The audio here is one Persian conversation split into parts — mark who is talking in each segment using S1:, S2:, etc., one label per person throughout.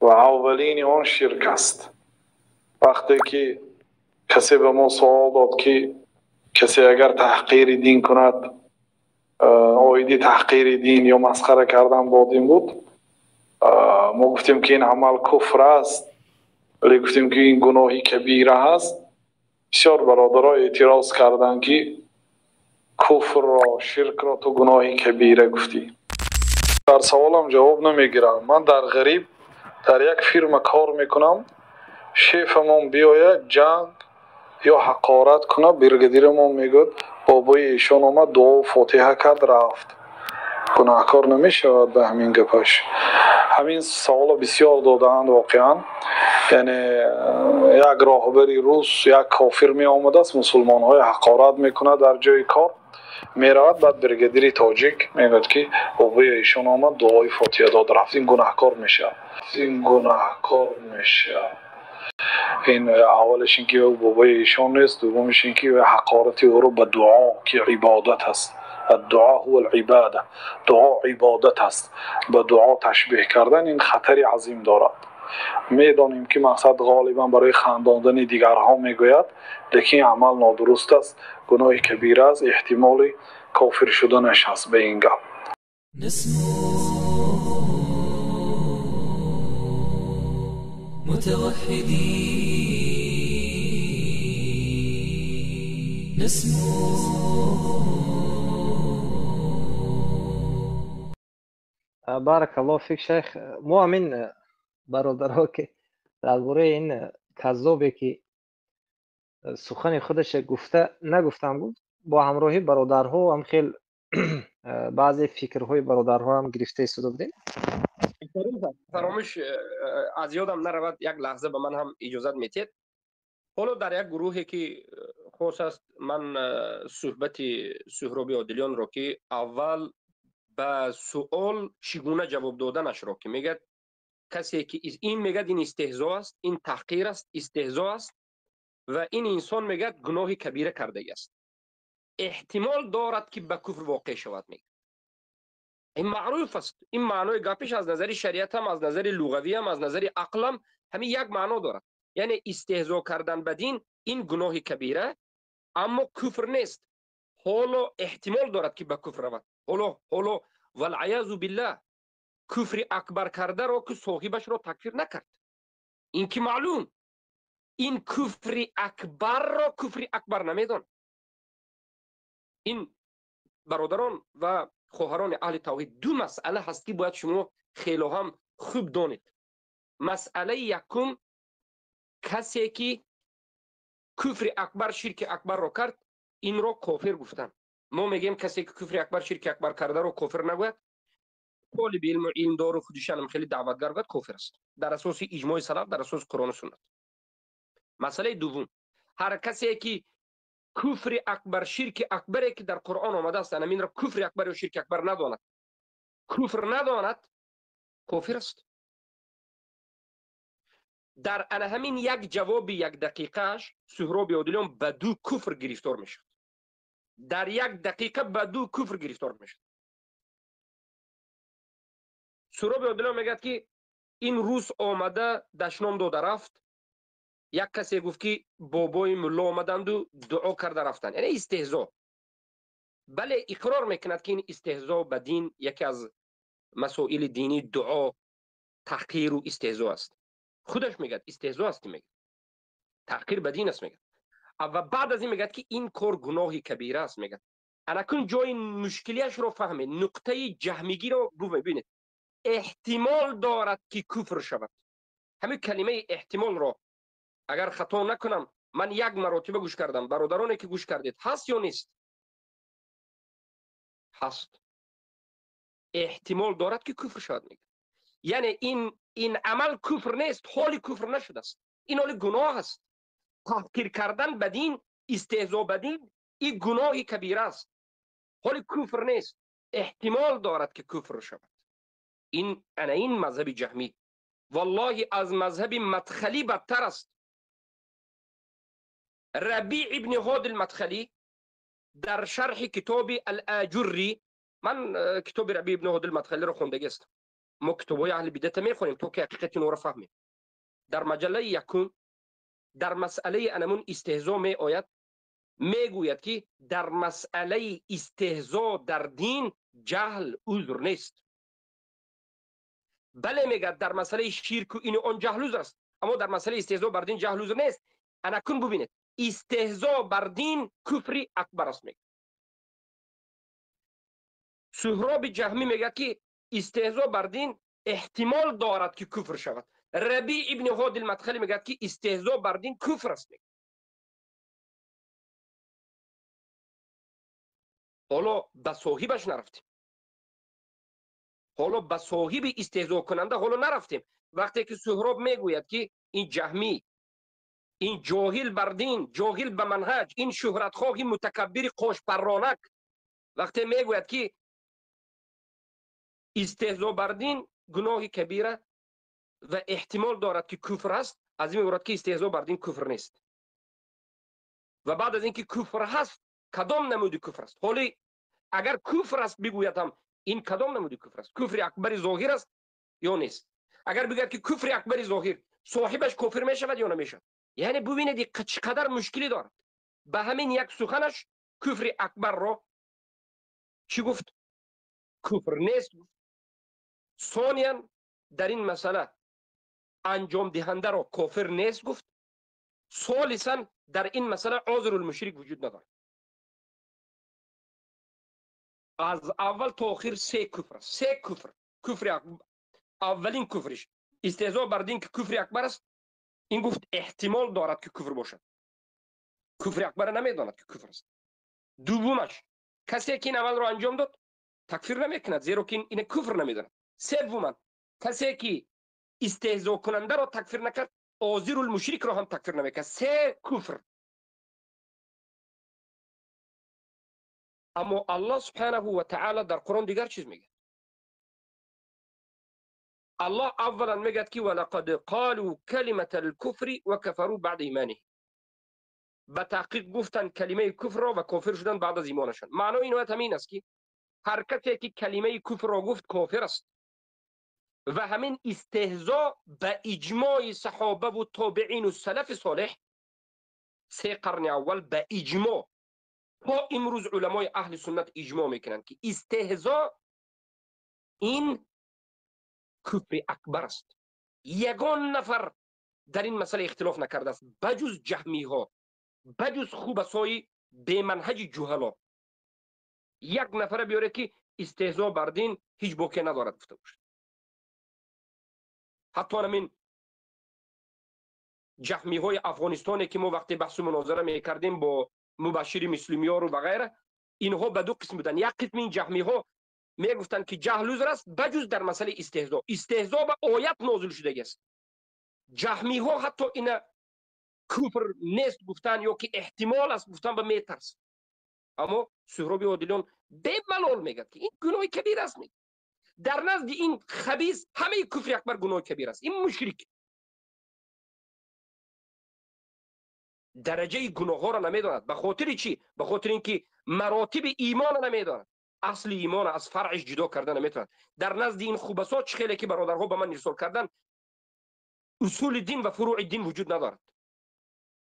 S1: و اولین آن شرک است. وقتی که کسی به ما سوال داد که کسی اگر تحقیر دین کند، آیدی تحقیر دین یا مسخره کردن با دین بود، ما گفتیم که این عمل کفر است، ولی گفتیم که این گناهی کبیره است. بسیار برادرها اعتراض کردن که کفر را، شرک را تو گناهی کبیره گفتی. در سوالم جواب نمیگیرم. من در غریب در یک فرم کار میکنم، شیفمون بیاید جنگ یا حقارت کنه، برگدیرمون میگوید بابای ایشان آمد دعا و فاتحه کرد رفت، گناهکار نمیشود به همین گپش. همین سوال بسیار دادند واقعا. یعنی یک راهبری روس، یک کافر می آمده است، مسلمان های حقارت میکنه در جای کار، میرود بعد برگدیری تاجیک میگوید که بابای ایشان آمد دعای فاتحه داد رفت، این گناهکار میشه، این گناهکار میشه. این اولش اینکه بابای ایشان نیست، دومش اینکه حقارت او رو به دعا که عبادت است، الدعا هو العباده، دعا عبادت است، به دعا تشبیه کردن این خطر عظیم دارد. میدانیم که مقصد غالبا برای خنداندن دیگرها میگوید، لیکن این عمل نادرست است، گناه کبیره است، احتمال کافر شدنش هست به این گپ.
S2: بارک الله فیک شیخ. ما همین برادرها که درباره این کذابی که سخن خودش گفته نگفتم بود، با همراهی برادرها هم خیلی بعضی فکرهای برادرها هم گرفته شده بودیم.
S3: فراموش از یادم نرود، یک لحظه به من هم اجازت میتید. حالا در یک گروهی که خاص است، من صحبت سهرابی عادلیان را که اول به سوال چگونه جواب دادنش را که میگه، کسی که این میگه این استهزاء است، این تحقیر است، استهزاء است و این انسان میگه گناه کبیره کرده است، احتمال دارد که به کفر واقع شود. میگه این معروف است، این معنای گپش از نظر شریعت هم، از نظر لغوی هم، از نظر عقل هم همین یک معنا دارد. یعنی استهزاء کردن به دین این گناه کبیره، اما کفر نیست. حالا احتمال دارد که به کفر رود. حالا والعیاذ بالله کفر اکبر کرده را که صاحبش را تکفیر نکرد، این که معلوم، این کفر اکبر را کفر اکبر نمیدان. این برادران و خواهران اهل توحید، دو مسئله هست که باید شما خیلی هم خوب دانید. مسئله یکم، کسی که کفر اکبر، شرک اکبر را کرد، این را کافر گفتن. ما میگیم کسی که کفر اکبر، شرک اکبر کرده را کافر نگوید، طالب علم و علم دار و خودشان هم خیلی دعوتگر گوید کافر است در اساس اجماع سلف، در اساس قرآن و سنت. مسئله دوم، هر کسی که کفر اکبر، شرک اکبری که در قرآن آمده است، همین را کفر اکبر و شرک اکبر نداند، کفر نداند، کافر است. در همین یک جواب یک دقیقهش سهراب عادلیان به دو کفر گرفتار میشد. در یک دقیقه به دو کفر گرفتار میشد. سهراب عادلیان میگه که این روز آمده دشنام داده رفت، یک کسی گفت که بابای ملا آمدند و دعا کرده رفتن، یعنی استهزاء. بله اقرار میکند که این استهزاء به دین یکی از مسائل دینی، دعا تحقیر و استهزاء است. خودش میگه استهزاء است، میگه تحقیر به دین است، میگه. و بعد از این میگه که این کار گناهی کبیره است. میگه انا کن جای مشکلیش رو فهمید، نقطه جهمیگی رو ببینید. احتمال دارد که کفر شود. همین کلمه احتمال رو اگر خطا نکنم من یک مرتبه گوش کردم، برادرانی که گوش کردید هست یا نیست؟ هست. احتمال دارد که کفر شود. میگه یعنی این عمل کفر نیست، حالی کفر نشده است، این حالی گناه است. تحقیر کردن به دین، استهزاء به دین، این گناهی کبیره است، حالی کفر نیست، احتمال دارد که کفر شود. این مذهب جهمی والله از مذهب مدخلی بدتر است. ربیع ابن هاد المدخلی در شرح کتاب الاجری، من کتاب ربیع ابن هاد المدخلی رو خوندگی است، ما کتابای اهل بدعت میخونیم تا که حقیقت اینو رو فهمیم. در مجله یکم در مسئله انمون استهزاء می آید، میگوید که در مسئله استهزاء در دین جهل عذر نیست. بله میگه در مسئله شرک و این آن جهل عذر است، اما در مسئله استهزاء بر دین جهل عذر نیست. انکن ببینید استهزاء بر دین کفر اکبر است. میگه سهراب جهمی میگه که استهزاء بر دین احتمال دارد که کفر شود. ربیع ابن هادی المدخلی میگه که استهزاء بر دین کفر است. میگه حالا به صاحبش نرفتیم، حالا به صاحب استهزاء کننده حالا نرفتیم. وقتی که سهراب میگوید که این جهمی، این جاهل بر دین، جاهل به منهج، این شهرتخواه، این متکبر قاش پرانک، وقتی میگوید که استهزاء بر دین گناه کبیره و احتمال دارد که کفر است، از این میگوید که استهزاء بر دین کفر نیست. و بعد از اینکه کفر هست کدام نمود کفر است؟ حالی اگر کفر است بگوید هم این کدام نمود کفر است؟ کفر اکبر ظاهر است یا نیست؟ اگر بگوید که کفر اکبر ظاهر، صاحبش کافر میشود یا نمیشود؟ یعنی ببینید چقدر مشکلی دارد. به همین یک سخنش کفر اکبر را چی گفت؟ کفر نیست. ثانیاً در این مسئله انجام دهنده را کافر نیست گفت. ثالثاً در این مسئله عذر المشرک وجود ندارد. از اول تا آخر سه کفر است. سه کفر. اولین کفرش استهزاء بر دین که کفر اکبر است، این گفت احتمال دارد که کفر باشد، کفر اکبر نمیداند که کفر است. دومش کسی که این عمل را انجام داد تکفیر نمیکند، زیرا که این کفر نمیداند. سوما کسی که استهزاء کننده را تکفیر نکرد عاذر المشرک را هم تکفیر نمیکند. سه کفر. اما الله سبحانه و تعالی در قرآن دیگر چیز میگه. الله اولا میگه که ولقد قالوا کلمه الكفر وكفروا بعد ایمانه. به تحقیق گفتن کلمه کفر را و کافر شدن بعد از ایمانشان. معنای این آیت همین است که هر کسی که کلمه کفر را گفت کافر است. و همین استهزاء به اجماع صحابه و تابعین و سلف صالح 3 قرن اول به اجماع تا امروز علمای اهل سنت اجماع میکنند که استهزاء این کفر اکبر است. یگان نفر در این مسئله اختلاف نکرده است بجز جهمی ها، بجز خوبسای به منهج جهلا. یک نفر بیاره که استهزاء بر دین هیچ باکی ندارد گفته باشه. حتی همین جهمی های افغانستانی که ما وقتی بحث و مناظره میکردیم با مبشر مسلمیار و غیره، اینها به دو قسم بودن. یک قسم این جهمی ها میگفتند که جهل عذر است بجز در مسئله استهزاء. استهزاء به آیت نازل شده است. جهمی ها حتی این کفر نیست گفتن یا که احتمال است گفتن به میترس. اما سهراب عادلان به ملال میگه که این گناه کبیر است. در نزد این خبیث همه کفر اکبر گناه کبیر است. این مشرک درجه گناه ها را نمیداند. به خاطر چی؟ به خاطر اینکه مراتب ایمان نمیداند، اصل ایمان از فرعش جدا کردن نمیتواند. در نزد این خوبسا چه خیلی که برادرها به من ارسال کردن اصول دین و فروع دین وجود ندارد.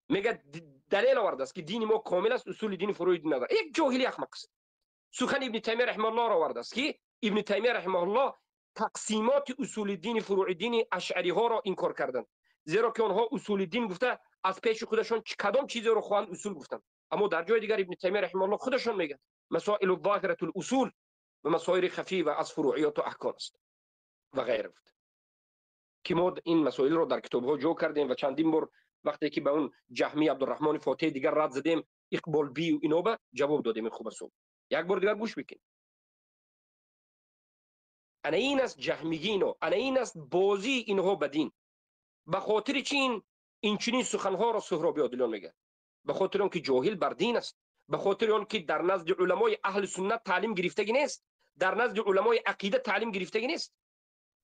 S3: میگه دلیل آورده است که دین ما کامل است، اصول دین فروع دین ندارد. یک جاهلی احمق است. سخن ابن تیمیه رحمه الله را آورده است که ابن تیمیه رحمه الله تقسیمات اصول دین فروع دین اشعری ها را انکار کردند، زیرا که آنها اصول دین گفته از پیش خودشان کدام چیزی رو خواهند اصول گفتن. اما در جای دیگر ابن تیمیه رحمه الله خودشان میگه مسائل الظاهره الاصول و مسائل خفیه و از فروعیات و احکام است و غیره. که ما این مسائل رو در کتاب ها جو کردیم و چندین بار وقتی که به اون جهمی عبدالرحمن فاتح دیگر رد زدیم، اقبال بی و اینا به جواب دادیم. خوب است، یک بار دیگر گوش بکن. انا این است جهمیگین و انا این است بازی اینها بدین. به خاطر چین این چنین سخنها را سهرابی عادلان میگه؟ به خاطر اون که جاهل بر دین است، به خاطر اون که در نزد علمای اهل سنت تعلیم گرفتگی نیست، در نزد علمای عقیده تعلیم گرفتگی نیست.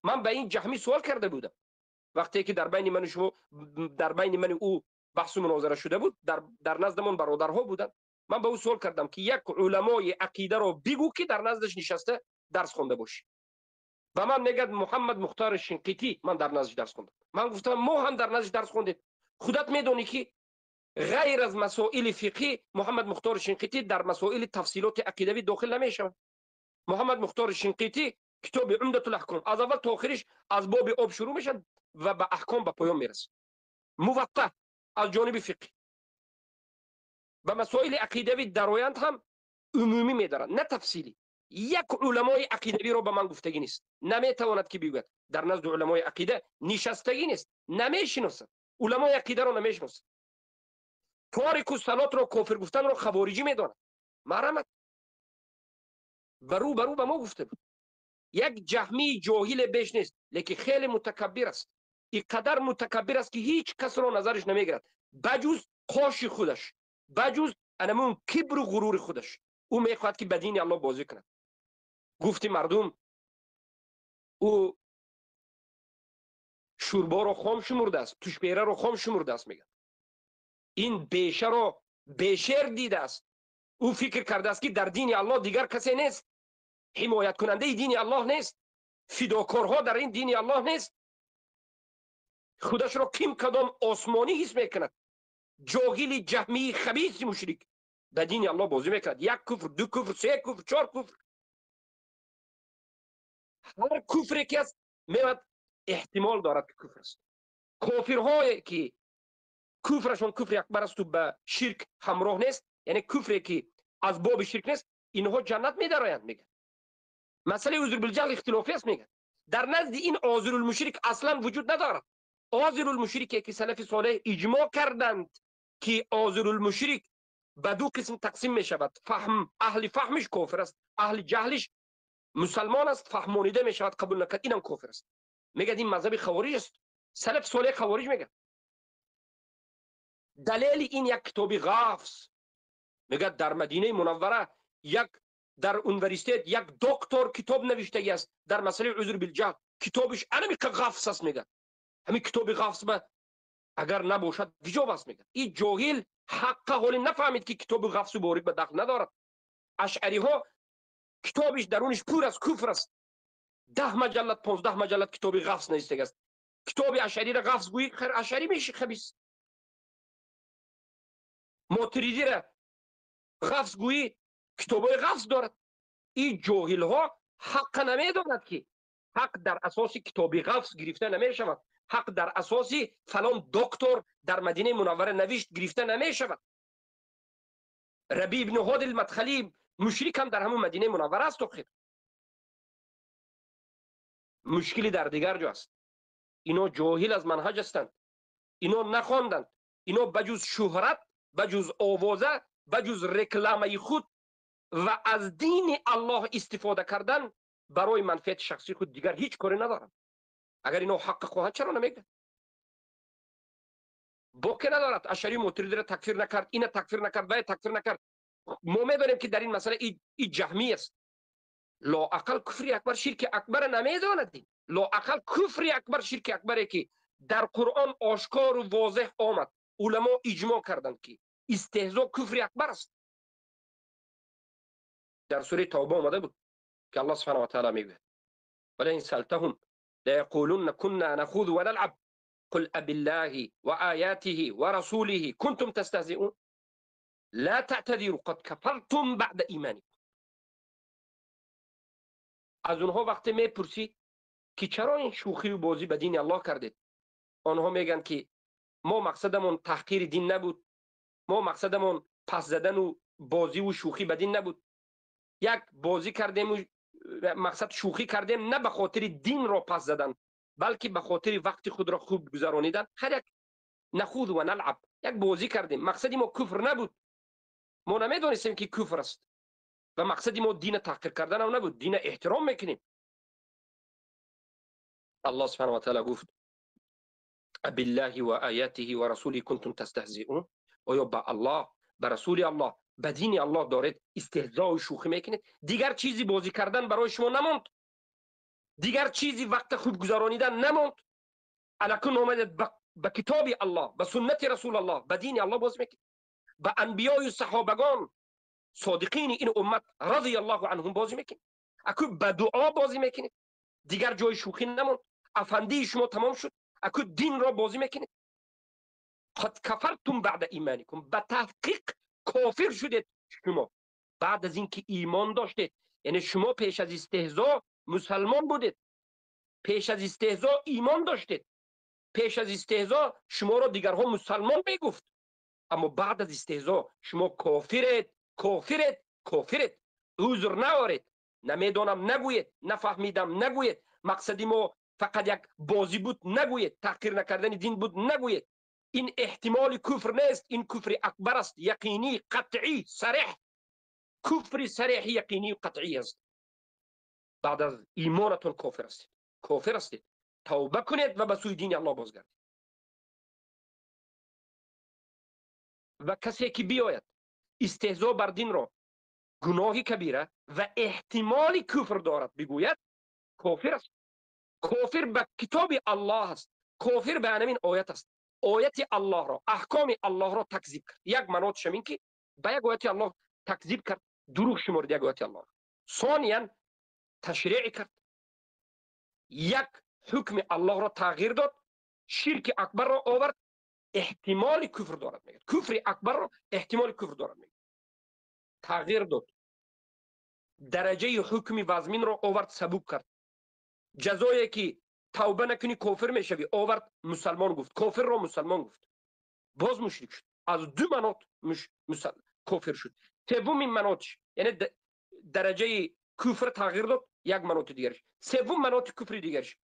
S3: من به این جهمی سوال کرده بودم وقتی که در بین من و شما، در بین من و او بحث و مناظره شده بود، در نزدمون برادرها بودن. من به او سوال کردم که یک علمای عقیده را بگو که در نزدش نشسته درس خونده باشی. به من میگد محمد مختار شنقیطی من در نزدش درس خوندم. من گفتم ما هم در نزدش درس خوندیم. خودت میدونی که غیر از مسائل فقهی محمد مختار شنقیطی در مسائل تفصیلات عقیدوی داخل نمیشه. محمد مختار شنقیطی کتاب عمدة الاحکام از اول تا آخرش از باب آب شروع میشه و به احکام به پایان میرسه. موقع از جانب فقهی به مسائل عقیدوی درآیند هم عمومی میدارن نه تفصیلی. یک علمای عقیدوی رو به من گفتگی نیست، نمیتواند که بگوید. در نزد علمای عقیده نشستگی نیست، نمیشناسه. علمای عقیده رو نمیشناسه. تارک الصلات رو کافر گفتن رو خوارجی میدونه. مرحمت برو به ما گفته بود. یک جهمی جاهل بیش نیست، لیکن خیلی متکبر است. این قدر متکبر است که هیچ کس رو نظرش نمیگیرد بجز قاش خودش، بجز انمون کبر و غرور خودش. او میخواد که بدین الله بازی کند. گفتی مردم او شوربا رو خام شمرده است، توشپیره رو خام شمرده است. میگه این بیشه رو بیشر دیده است. او فکر کرده است که در دین الله دیگر کسی نیست، حمایت کننده دین الله نیست، فداکارها در این دین الله نیست. خودش رو کم کدام آسمانی حس میکند. جاهل جهمی خبیث مشرک به دین الله بازی میکند. یک کفر، دو کفر، سه کفر، چهار کفر. هر کفری که است میاد احتمال دارد که کفر است. کافرهایی که کفرشون کفر اکبر است و به شرک همراه نیست، یعنی کفری که از باب شرک نیست، اینها جنت میدارند. میگه مسئله عذر بالجهل اختلافی است. میگه در نزد این عذر المشرک اصلا وجود ندارد. عذر المشرک که سلف صالح اجماع کردند که عذر المشرک به دو قسم تقسیم می شود. فهم، اهل فهمش کافر است، اهل جهلش مسلمان است، فهمانیده می شود قبول نکرد، اینم کافر است. میگه این مذهب خوارج است. سلف صالح خوارج میگه. دلیل این یک کتاب غفص میگه در مدینه منوره یک در اونیورسیته یک دکتر کتاب نوشته است در مسئله عذر بالجهل. کتابش انمی که غفص است. میگه همین کتاب غفص به اگر نباشد وجوب است. میگه این جاهل حق حال نفهمید که کتاب غفص و بارک به دخل ندارد. اشعری ها کتابش درونش پر از کفر است. 10 مجلد 15 مجلد کتاب غفص نوشته است. کتاب اشعری را غفص گویی خیر اشعری میشه خبیث. ماتریدی را غفص گویی کتابای غفص دارد. این جاهل ها حق نمیداند که حق در اساس کتاب غفص گرفته نمی شود. حق در اساس فلان دکتر در مدینه منوره نوشت گرفته نمی شود. ربیع ابن هادی المدخلی مشرک هم در همون مدینه منوره است. خیر مشکلی در دیگر جا است. اینا جاهل از منهج هستند. اینا نخواندند. اینا بجز شهرت، بجز آوازه، بجز رکلامه خود و از دین الله استفاده کردن برای منفعت شخصی خود دیگر هیچ کاری ندارند. اگر اینا حق خواهند چرا نمیگن؟ باکی ندارد. اشعری ماتریدی را تکفیر نکرد، این تکفیر نکرد، و تکفیر نکرد. ما میدانیم که در این مسئله این جهمی است. لااقل کفر اکبر شرک اکبر نمیداند. لااقل کفر اکبر شرک اکبری که در قرآن آشکار و واضح آمد، علما اجماع کردند که استهزاء کفر اکبر است. در سوره توبه آمده بود که الله سبحانه و تعالی میگه ولئن سألتهم ليقولن كنا نخوض ونلعب قل أبالله وآياته ورسوله كنتم تستهزئون لا تعتذروا قد كفرتم بعد ایمانکم. از اونها وقتی میپرسی که چرا این شوخی و بازی به دین الله کردید، آنها میگن که ما مقصدمون تحقیر دین نبود، ما مقصدمون پس زدن و بازی و شوخی به دین نبود. یک بازی کردیم و مقصد شوخی کردیم، نه به خاطر دین را پس زدن بلکه به خاطر وقت خود را خوب گذرانیدن. هر یک نخوض و نلعب، یک بازی کردیم. مقصدی ما کفر نبود. ما نمیدونستیم که کفر است و مقصدی ما دین تحقیر کردن هم نبود. دین احترام میکنیم. الله سبحانه و تعالی گفت بالله و آیاته و رسوله کنتم تستهزئون. آیا به الله، به رسول الله، به دین الله دارید استهزاء و شوخی میکنید؟ دیگر چیزی بازی کردن برای شما نموند. دیگر چیزی وقت خوب گذرانیدن نموند. الکن اومدید به کتاب الله، به سنت رسول الله، به دین الله بازی میکنید. به انبیاء و صحابگان صادقین این امت رضی الله عنهم بازی میکنید. اکو به دعا بازی میکنید. دیگر جای شوخی نموند. افندی شما تمام شد. اكو دین را بازی میکنید. قد کفرتم بعد ایمانکم، به تحقیق کافر شدید شما بعد از اینکه ایمان داشتید. یعنی شما پیش از استهزاء مسلمان بودید، پیش از استهزاء ایمان داشتید، پیش از استهزاء شما را دیگرها مسلمان میگفت، اما بعد از استهزاء شما کافرید، کافرید، کافرید. عذر نارید، نمیدانم نگویید، نفهمیدم نگویید، مقصدی ما فقط یک بازی بود نگویید، تحقیر نکردن دین بود نگویید. این احتمال کفر نیست، این کفر اکبر است، یقینی، قطعی، صریح. کفر صریح، یقینی و قطعی است. بعد از ایمانتون کافر استید، کافر استید. توبه کنید و به سوی دین الله بازگردید. و کسی که بیاید استهزاء بر دین را گناهی کبیره و احتمال کفر دارد بگوید، کافر است. کافر به کتاب الله است، کافر به همین آیت است. آیت الله را، احکام الله را تکذیب کرد. یک مناط شمین که به یک آیت الله تکذیب کرد، دروغ شمرد یک آیت الله. ثانیا تشریع کرد، یک حکم الله را تغییر داد، شرک اکبر را آورد، احتمال کفر دارد میگه. کفر اکبر را احتمال کفر دارد میگه. تغییر داد، درجه حکم وزمین را آورد، سبوک کرد. جزایی که توبه نکنی کافر میشوی آورد، مسلمان گفت. کافر را مسلمان گفت، باز مشرک شد. از دو مناط کافر شد. سومین مناطش یعنی درجه کفر تغییر داد، یک مناط دیگرش. سوم مناط کفر دیگرش،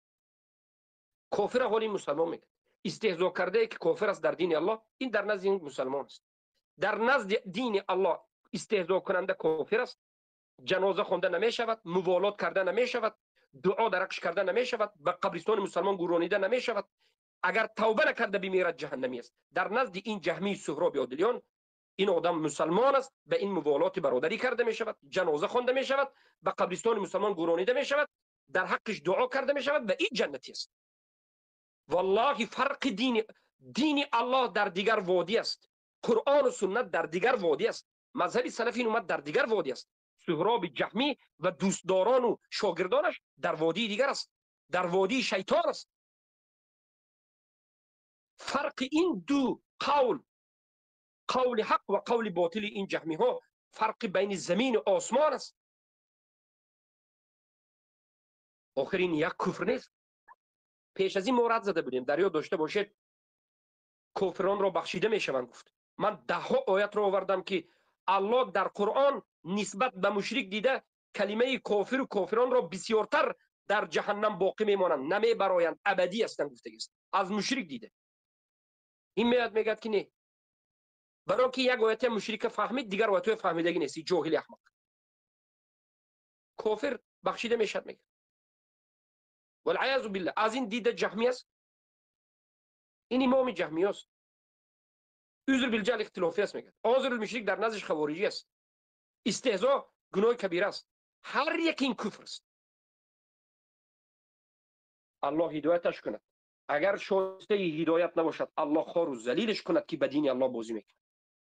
S3: کافر حالی مسلمان میگه. استهزاء کرده که کافر است در دین الله، این در نزد این مسلمان است. در نزد دین الله استهزاء کننده کافر است. جنازه خونده نمی شود، موالات کرده نمی شود، دعا درکش کرده نمی شود، به قبرستان مسلمان گرانیده نمی شود. اگر توبه نکرده بمیرد جهنمی است. در نزد این جهمی سهراب عادلیان این آدم مسلمان است، به این موالات برادری کرده می شود، جنازه خوانده می شود، به قبرستان مسلمان گرانیده می شود، در حقش دعا کرده می شود و این جنتی است. والله فرق دین الله در دیگر وادی است. قرآن و سنت در دیگر وادی است. مذهب سلف این اومد در دیگر وادی است. سهراب جهمی و دوستداران و شاگردانش در وادی دیگر است، در وادی شیطان است. فرق این دو قول حق و قول باطل این جهمی ها فرق بین زمین و آسمان است. آخر این یک کفر نیست. پیش از این ما رد زده بودیم، در یاد داشته باشید کافران را بخشیده می شوند گفت. من ده ها آیت را آوردم که الله در قرآن نسبت به مشرک دیده کلمه کافر و کافران را بسیارتر در جهنم باقی میمانند، نمی برایند، ابدی هستند گفته است. از مشرک دیده. این میاد میگه که نه، برای که یک آیت مشرک فهمید دیگر آیت فهمیدگی نیست، جاهل احمق. کافر بخشیده میشد میگه. والعیاذ بالله. از این دیده جهمی است. این امام جهمی است. عذر بالجهل اختلافی است میگه. عذر المشرک در نزدش خوارجی است. استهزاء گناه کبیره است. هر یک این کفر است. الله هدایتش کند. اگر شایسته هدایت نباشد الله خار و ذلیلش کند که به دین الله بازی میکنه.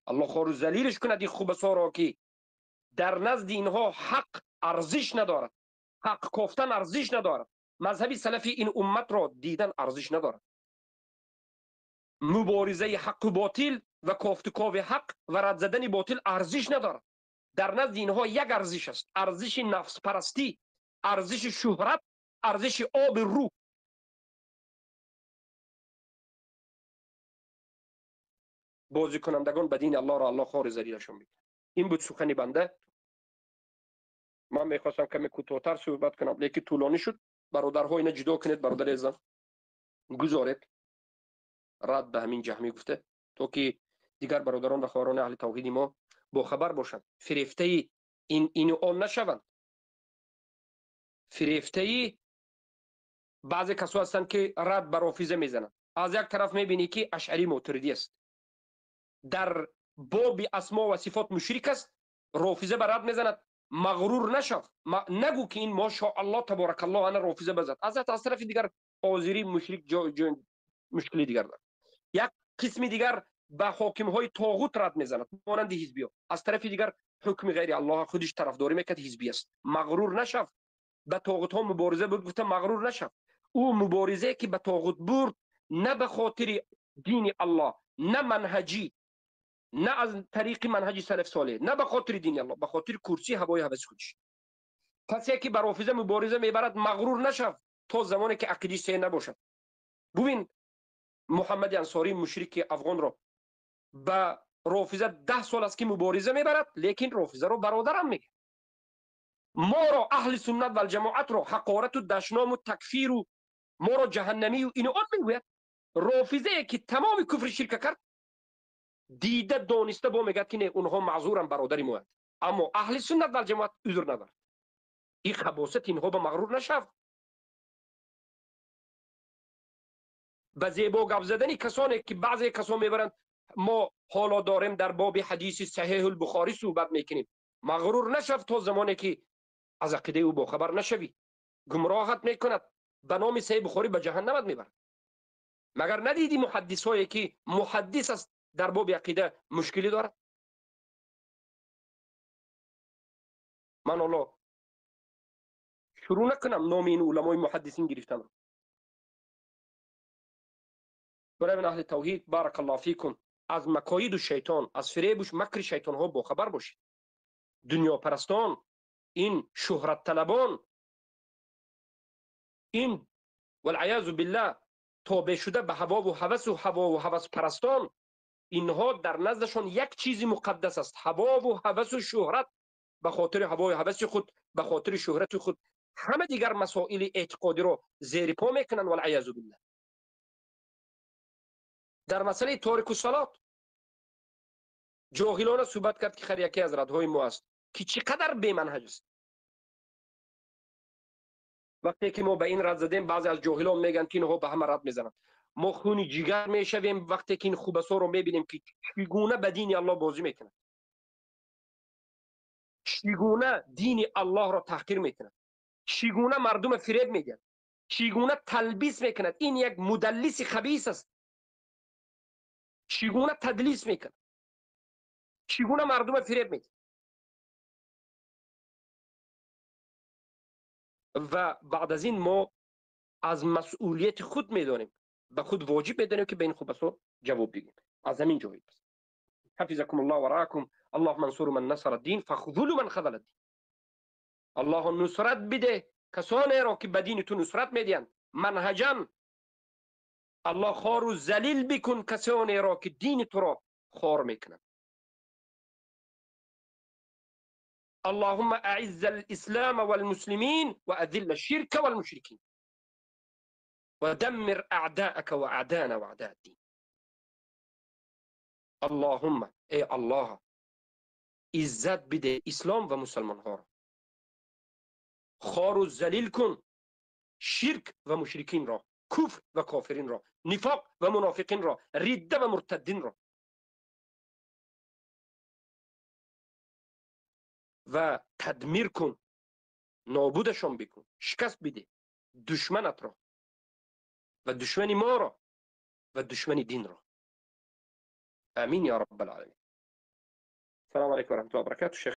S3: الله خار و ذلیلش کند این خوبسا را که در نزد اینها حق ارزش ندارد، حق گفتن ارزش ندارد، مذهبی سلفی این امت را دیدن ارزش ندارد. مبارزه حق و باطل و کافتکاو حق و رد زدن باطل ارزش ندارد. در نزد اینها یک ارزش است، ارزش نفس پرستی، ارزش شهرت، ارزش آب روح. بازی کنندگان به دین الله را الله خار ذلیلشون میکنه. این بود سخن بنده. من میخواستم کمی کوتاه‌تر صحبت کنم لیکن طولانی شد. برادرها اینا جدا کنید، برادر عزیزم گزارید رد به همین جهمی گفته تا که دیگر برادران و خواهران اهل توحید ما با خبر باشند، فریفته این آن نشوند. فریفته بعضی کسا هستند که رد بر رافضه میزنند. از یک طرف میبینی که اشعری ماتریدی است، در باب اسما و صفات مشرک است، رافضه بر رد میزند. مغرور نشو، نگو که این ماشاءالله تبارک الله انا رافضه بزد. از طرف دیگر آذری مشرک مشکلی دیگر دارد. یک قسم دیگر به حاکم های طاغوت رد میزند مانند حزبی ها. از طرف دیگر حکم غیر الله خودش طرفداری میکرد، حزبی است. مغرور نشو. به طاغوت ها مبارزه بود، گفته مغرور نشو. او مبارزه که به طاغوت برد نه به خاطر دین الله، نه منهجی، نه از طریق منهج سلف صالح، نه به خاطر دین الله، به خاطر کرسی هوای هوس خودش. پس یکی بر رافضه مبارزه میبرد مغرور نشو تا زمانی که عقیده صحیح نباشد. ببین محمد انصاری مشرک افغان را به رافضه 10 سال است که مبارزه میبرد، لیکن رافضه رو برادرم میگه. ما را اهل سنت و الجماعت را حقارت و دشنام و تکفیر و ما را جهنمی و اینو میگوید. رافضه که تمام کفر شرک کرد دیده دانسته با میگه که نه اونها معذورن، برادری ما. اما اهل سنت و الجماعت عذر ندارد. این خباثت اینها به مغرور نشو. به زیبا گپ زدن کسانی که بعضی کسان میبرند ما حالا داریم در باب حدیث صحیح البخاری صحبت میکنیم، مغرور نشو تا زمانی که از عقیده او باخبر نشوی. گمراهت میکند، به نام صحیح بخاری به جهنمت میبرد. مگر ندیدی محدث هایی که محدث است در باب عقیده مشکلی دارد؟ من حالا شروع نکنم نام این علمای محدثین گرفتن. برای اهل توحید بارک الله فیکم از مکاید و شیطان، از فریب و مکر شیطان ها باخبر باشید. دنیا پرستان، این شهرت طلبان، این والعیاذ بالله تابع شده به هوا و هوس پرستان، اینها در نزدشان یک چیزی مقدس است، هوا و هوس و شهرت. به خاطر هوا و هوس خود، به خاطر شهرت خود همه دیگر مسائل اعتقادی رو زیر پا میکنن والعیاذ بالله. در مسئله تارک الصلات جاهلانه صحبت کرد که خیر یکی از ردهای ما است که چقدر بی منهج است. وقتی که ما به این رد زدیم بعضی از جاهلان میگن که اینها به همه رد میزنن. ما خون جگر میشویم وقتی که این خوبسا رو میبینیم که چگونه به دین الله بازی میکنن، چگونه دین الله را تحقیر میکنن، چگونه مردم فریب میدن، چگونه تلبیس میکند. این یک مدلس خبیث است. چگونه تدلیس میکنه، چگونه مردم فریب میده. و بعد از این ما از مسئولیت خود میدانیم، به خود واجب میدانیم که به این خوبسا جواب بگیم. از همین جایی بس. حفظكم الله ورعاكم. اللهم انصر من نصر الدين فخذل من خذل الدين. الله نصرت بده کسانی را که به دین تو نصرت میدین منهجا. الله خار و ذلیل بکن کسانی را که دین تو را خار میکنن. اللهم اعز الاسلام والمسلمين واذل الشرك والمشركين ودمر اعداءك واعدانا واعداء الدين. اللهم ای الله عزت بده اسلام و مسلمان ها را، خار و ذلیل کن شرک و مشرکین را، کفر و کافرین را، نفاق و منافقین را، رده و مرتدین را، و تدمیر کن، نابودشان بکن، شکست بده دشمنت را و دشمن ما را و دشمن دین را. آمین یا رب العالمین. السلام علیکم و رحمت الله و برکاته.